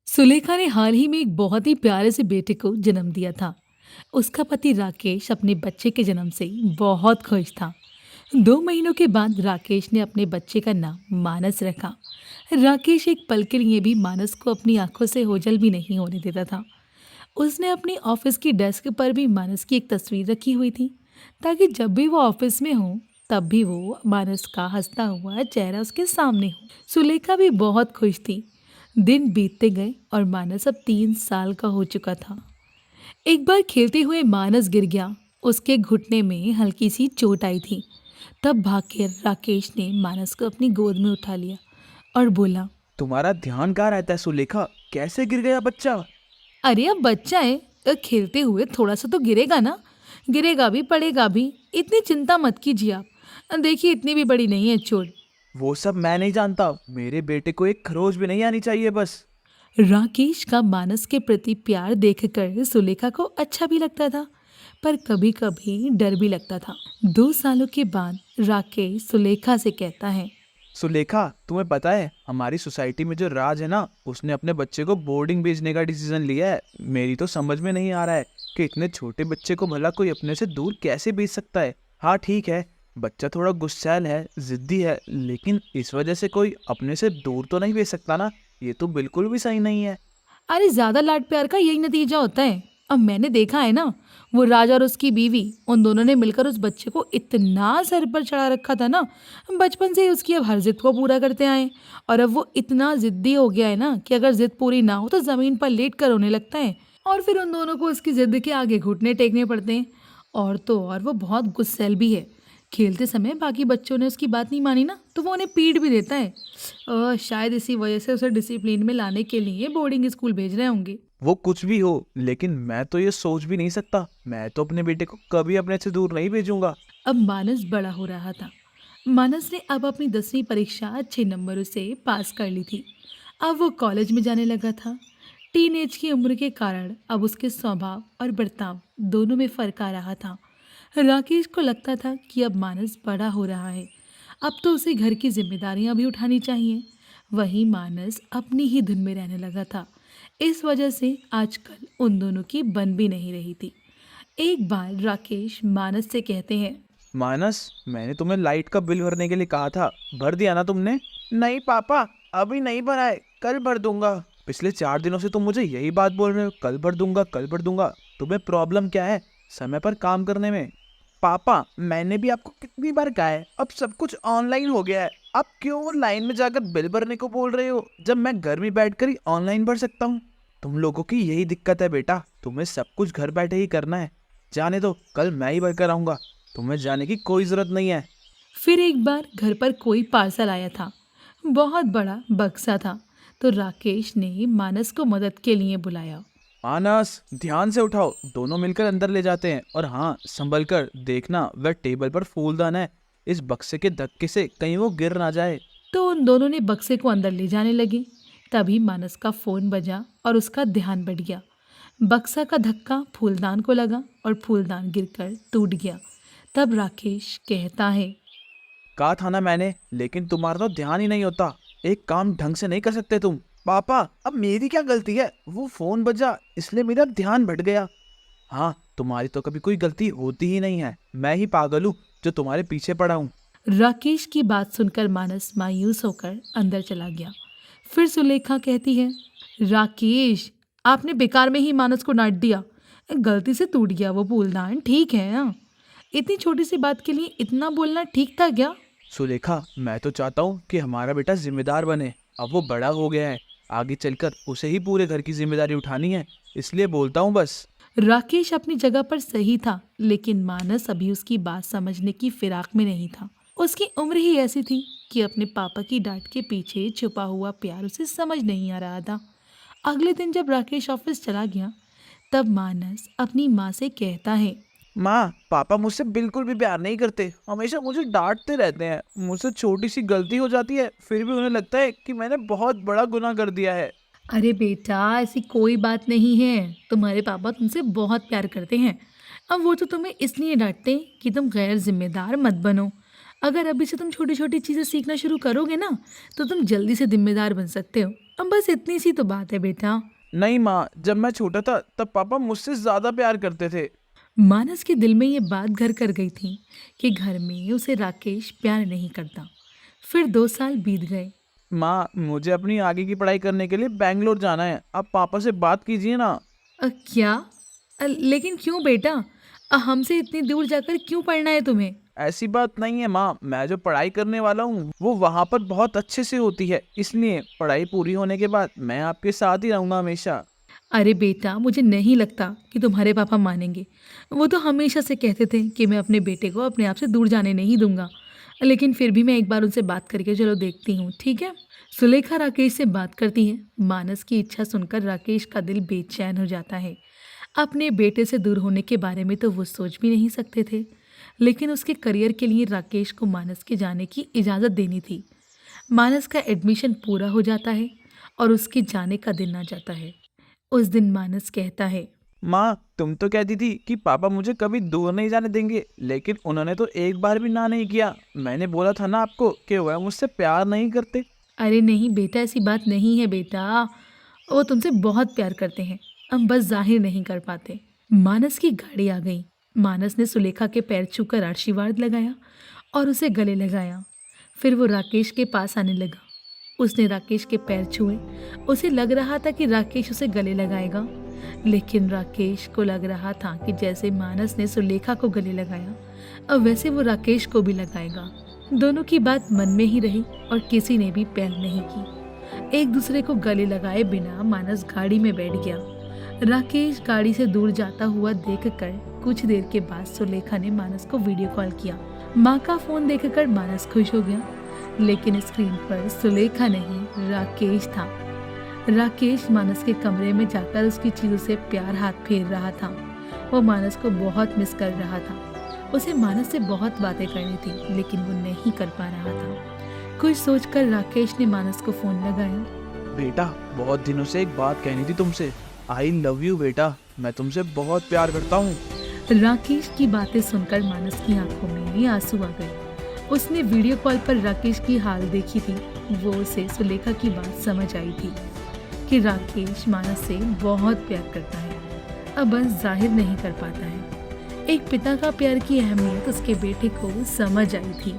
सुलेखा ने हाल ही में एक बहुत ही प्यारे से बेटे को जन्म दिया था। उसका पति राकेश अपने बच्चे के जन्म से बहुत खुश था। 2 महीनों के बाद राकेश ने अपने बच्चे का नाम मानस रखा। राकेश एक पल के लिए भी मानस को अपनी आंखों से ओझल भी नहीं होने देता था। उसने अपनी ऑफिस की डेस्क पर भी मानस की एक तस्वीर रखी हुई थी, ताकि जब भी वो ऑफिस में हो तब भी वो मानस का हंसता हुआ चेहरा उसके सामने हो। सुलेखा भी बहुत खुश थी। दिन बीतते गए और मानस अब 3 साल का हो चुका था। एक बार खेलते हुए मानस गिर गया। उसके घुटने में हल्की सी चोट आई थी। तब भागकर राकेश ने मानस को अपनी गोद में उठा लिया और बोला, तुम्हारा ध्यान कहाँ रहता है सुलेखा? कैसे गिर गया बच्चा? अरे अब बच्चा है, खेलते हुए थोड़ा सा तो गिरेगा ना। गिरेगा भी पड़ेगा भी, इतनी चिंता मत कीजिए आप। देखिए इतनी भी बड़ी नहीं है चोट। वो सब मैं नहीं जानता। मेरे बेटे को एक खरोच भी नहीं आनी चाहिए बस। राकेश का मानस के प्रति प्यार देखकर सुलेखा को अच्छा भी लगता था, पर कभी कभी डर भी लगता था। 2 सालों के बाद राकेश सुलेखा से कहता है, सुलेखा, तुम्हें पता है हमारी सोसाइटी में जो राज है ना, उसने अपने बच्चे को बोर्डिंग भेजने का डिसीजन लिया है। मेरी तो समझ में नहीं आ रहा है कि इतने छोटे बच्चे को भला कोई अपने से दूर कैसे भेज सकता है। हाँ ठीक है, बच्चा थोड़ा गुस्सैल है, जिद्दी है, लेकिन इस वजह से कोई अपने से दूर तो नहीं भेज सकता ना। ये तो बिल्कुल भी सही नहीं है। अरे ज्यादा लाड प्यार का यही नतीजा होता है। अब मैंने देखा है ना, वो राज और उसकी बीवी, उन दोनों ने मिलकर उस बच्चे को इतना सर पर चढ़ा रखा था ना। बचपन से ही उसकी अब हर जिद को पूरा करते आए। और अब वो इतना जिद्दी हो गया है ना कि अगर जिद पूरी ना हो तो जमीन पर लेट कर रोने लगता है। और फिर उन दोनों को उसकी जिद के आगे घुटने टेकने पड़ते हैं। और तो और वो बहुत गुस्सैल भी है। खेलते समय बाकी बच्चों ने उसकी बात नहीं मानी ना तो वो उन्हें पीट भी देता है। शायद इसी वजह से उसे डिसिप्लिन में लाने के लिए बोर्डिंग स्कूल भेज रहे होंगे। वो कुछ भी हो, लेकिन मैं तो ये सोच भी नहीं सकता। मैं तो अपने बेटे को कभी अपने से दूर नहीं भेजूंगा। अब मानस बड़ा हो रहा था। मानस ने अब अपनी 10वीं परीक्षा अच्छे नंबरों से पास कर ली थी। अब वो कॉलेज में जाने लगा था। टीनेज की उम्र के कारण अब उसके स्वभाव और बर्ताव दोनों में फर्क आ रहा था। राकेश को लगता था कि अब मानस बड़ा हो रहा है। अब तो उसे घर की जिम्मेदारियां भी उठानी चाहिए। वहीं मानस अपनी ही धुन में रहने लगा था। इस वजह से आजकल उन दोनों की बन भी नहीं रही थी। एक बार राकेश मानस से कहते हैं, मानस, मैंने तुम्हें लाइट का बिल भरने के लिए कहा था, भर दिया ना तुमने? नहीं पापा, अभी नहीं भरा है, कल भर दूंगा। पिछले 4 दिनों से तुम मुझे यही बात बोल रहे हो, कल भर दूंगा कल भर दूंगा। तुम्हें प्रॉब्लम क्या है समय पर काम करने में? पापा, मैंने भी आपको कितनी बार कहा है, अब सब कुछ ऑनलाइन हो गया है। आप क्यों लाइन में जाकर बिल भरने को बोल रहे हो, जब मैं घर में बैठकर ही ऑनलाइन भर सकता हूँ? तुम लोगों की यही दिक्कत है बेटा, तुम्हें सब कुछ घर बैठे ही करना है। जाने दो, कल मैं ही भर कर आऊंगा। तुम्हें जाने की कोई जरूरत नहीं है। फिर एक बार घर पर कोई पार्सल आया था। बहुत बड़ा बक्सा था। तो राकेश ने मानस को मदद के लिए बुलाया। मानस, ध्यान से उठाओ, दोनों मिलकर अंदर ले जाते हैं। और हाँ, संभल कर देखना, वह टेबल पर फूलदान है। इस बक्से के धक्के से कहीं वो गिर ना जाए। तो उन दोनों ने बक्से को अंदर ले जाने लगे। तभी मानस का फोन बजा और उसका ध्यान बढ़ गया। बक्सा का धक्का फूलदान को लगा और फूलदान गिरकर टूट गया। तब राकेश कहता है, कहा था ना मैंने, लेकिन तुम्हारा तो ध्यान ही नहीं होता। एक काम ढंग से नहीं कर सकते तुम। पापा, अब मेरी क्या गलती है? वो फोन बजा इसलिए मेरा ध्यान भट गया। हाँ, तुम्हारी तो कभी कोई गलती होती ही नहीं है। मैं ही पागल हूँ जो तुम्हारे पीछे पड़ा हूँ। राकेश की बात सुनकर मानस मायूस होकर अंदर चला गया। फिर सुलेखा कहती है, राकेश, आपने बेकार में ही मानस को डांट दिया। गलती से टूट गया वो फूलदान, ठीक है ना? इतनी छोटी सी बात के लिए इतना बोलना ठीक था क्या? सुलेखा, मैं तो चाहता हूँ कि हमारा बेटा जिम्मेदार बने। अब वो बड़ा हो गया है, आगे चलकर उसे ही पूरे घर की जिम्मेदारी उठानी है, इसलिए बोलता हूँ बस। राकेश अपनी जगह पर सही था, लेकिन मानस अभी उसकी बात समझने की फिराक में नहीं था। उसकी उम्र ही ऐसी थी कि अपने पापा की डांट के पीछे छुपा हुआ प्यार उसे समझ नहीं आ रहा था। अगले दिन जब राकेश ऑफिस चला गया, तब मानस अपनी माँ से कहता है, माँ, पापा मुझसे बिल्कुल भी प्यार नहीं करते, हमेशा मुझे डांटते रहते हैं। मुझसे छोटी सी गलती हो जाती है फिर भी उन्हें लगता है कि मैंने बहुत बड़ा गुनाह कर दिया है। अरे बेटा, ऐसी कोई बात नहीं है। तुम्हारे पापा तुमसे बहुत प्यार करते हैं। अब वो तो तुम्हें इसलिए डांटते हैं कि तुम गैर जिम्मेदार मत बनो। अगर अभी से तुम छोटी छोटी चीज़ें सीखना शुरू करोगे ना, तो तुम जल्दी से जिम्मेदार बन सकते हो। अब बस इतनी सी तो बात है बेटा। नहीं माँ, जब मैं छोटा था तब पापा मुझसे ज्यादा प्यार करते थे। मानस के दिल में ये बात घर कर गई थी कि घर में उसे राकेश प्यार नहीं करता। फिर 2 साल बीत गए। माँ, मुझे अपनी आगे की पढ़ाई करने के लिए बैंगलोर जाना है, आप पापा से बात कीजिए ना। क्या? लेकिन क्यों बेटा? हमसे इतनी दूर जाकर क्यों पढ़ना है तुम्हें? ऐसी बात नहीं है माँ, मैं जो पढ़ाई करने वाला हूँ वो वहाँ पर बहुत अच्छे से होती है, इसलिए पढ़ाई पूरी होने के बाद मैं आपके साथ ही रहूंगा हमेशा। अरे बेटा, मुझे नहीं लगता कि तुम्हारे पापा मानेंगे। वो तो हमेशा से कहते थे कि मैं अपने बेटे को अपने आप से दूर जाने नहीं दूंगा। लेकिन फिर भी मैं एक बार उनसे बात करके चलो देखती हूँ, ठीक है? सुलेखा राकेश से बात करती है। मानस की इच्छा सुनकर राकेश का दिल बेचैन हो जाता है। अपने बेटे से दूर होने के बारे में तो वो सोच भी नहीं सकते थे, लेकिन उसके करियर के लिए राकेश को मानस के जाने की इजाज़त देनी थी। मानस का एडमिशन पूरा हो जाता है और उसके जाने का दिन आ जाता है। उस दिन मानस कहता है, माँ, तुम तो कहती थी कि पापा मुझे कभी दूर नहीं जाने देंगे, लेकिन उन्होंने तो एक बार भी ना नहीं किया। मैंने बोला था ना आपको कि वह मुझसे प्यार नहीं करते। अरे नहीं बेटा, ऐसी बात नहीं है बेटा। वो तुमसे बहुत प्यार करते हैं, हम बस जाहिर नहीं कर पाते। मानस की गाड़ी आ गई। मानस ने सुलेखा के पैर छूकर आशीर्वाद लगाया और उसे गले लगाया। फिर वो राकेश के पास आने लगा। उसने राकेश के पैर छुए। उसे लग रहा था कि राकेश उसे गले लगाएगा, लेकिन राकेश को लग रहा था कि जैसे मानस ने सुलेखा को गले लगाया, अब वैसे वो राकेश को भी लगाएगा। दोनों की बात मन में ही रही और किसी ने भी पहल नहीं की। एक दूसरे को गले लगाए बिना मानस गाड़ी में बैठ गया। राकेश गाड़ी से दूर जाता हुआ देखकर कुछ देर के बाद सुलेखा ने मानस को वीडियो कॉल किया। माँ का फोन देखकर मानस खुश हो गया, लेकिन स्क्रीन पर सुलेखा नहीं, राकेश था। राकेश मानस के कमरे में जाकर उसकी चीजों से प्यार हाथ फेर रहा था। वो मानस को बहुत मिस कर रहा था। उसे मानस से बहुत बातें करनी थी, लेकिन वो नहीं कर पा रहा था। कुछ सोचकर राकेश ने मानस को फोन लगाया। बेटा, बहुत दिनों से एक बात कहनी थी तुमसे। आई लव यू बेटा, मैं तुमसे बहुत प्यार करता हूँ। राकेश की बातें सुनकर मानस की आंखों में आंसू आ गए। उसने वीडियो कॉल पर राकेश की हाल देखी थी। वो उसे सुलेखा की बात समझ आई थी कि राकेश मानस से बहुत प्यार करता है, अब बस जाहिर नहीं कर पाता है। एक पिता का प्यार की अहमियत उसके बेटे को समझ आई थी।